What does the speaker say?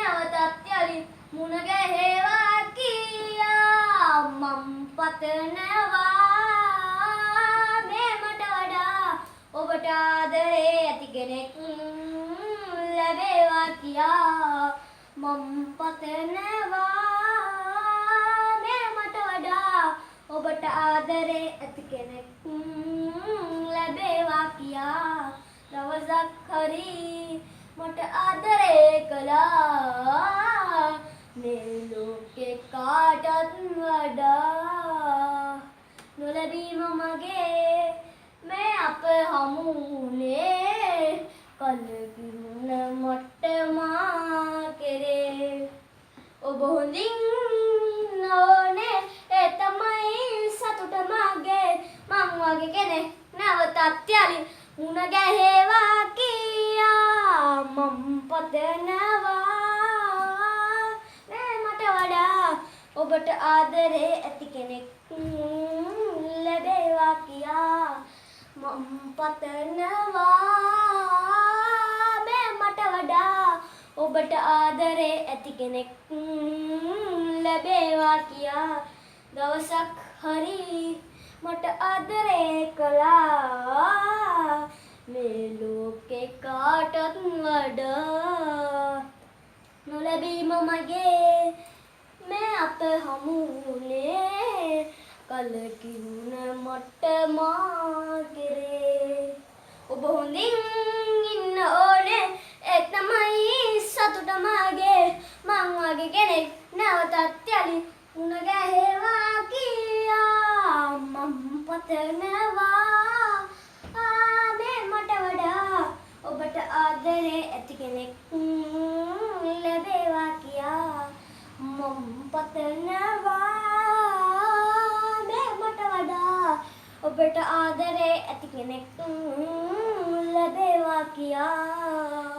නැවතත් යලි මුණ ගැහෙවා කියා මම් පතනවා මේ මට වඩා ඔබට ආදරේ ඇති කෙනෙක් ලැබේවා කියා මම් පතනවා මේ මට වඩා ඔබට ආදරේ ඇති කෙනෙක් ලැබේවා කියා දවසක් හරි මට ආදරේ කළා මේ ලෝකේ කාටත් වඩා නොලැබීම මගේ මේ අප හමු වුණේ කලකිරුණ මට මා කෙරේ ඔබ හොඳින් ඕනේ ඒ තමයි සතුට මගේ මං වගේ කෙනෙක් නැවතත් යලි මුණ ගැහෙවා කියා මම් පතනවා මේ මට වඩා ඔබට ආදරේ ඇති කෙනෙක් ලැබේවා කියා මම් පතනවා මේ මට වඩා ඔබට ආදරේ ඇති කෙනෙක් ලැබේවා කියා දවසක් හරි මට ආදරේ කළා මේ ලෝකේ කාටත් වඩා නොලැබීම මගේ මේ අප හමු වුණේ කලකිරුණ මට මා කෙරේ ඔබ හොඳින් ඉන්න ඕනේ ඒ තමයි සතුට මගේ මං වගේ කෙනෙක් නැවතත් යලි මුණ ගැහෙවා කියා මම් පතනවා මේ මට වඩා ඔබට ආදරේ ඇති කෙනෙක් ලැබේවා කියා මම් පතනවා මේ මට වඩා ඔබට ආදරේ ඇති කෙනෙක් ලැබේවා කියා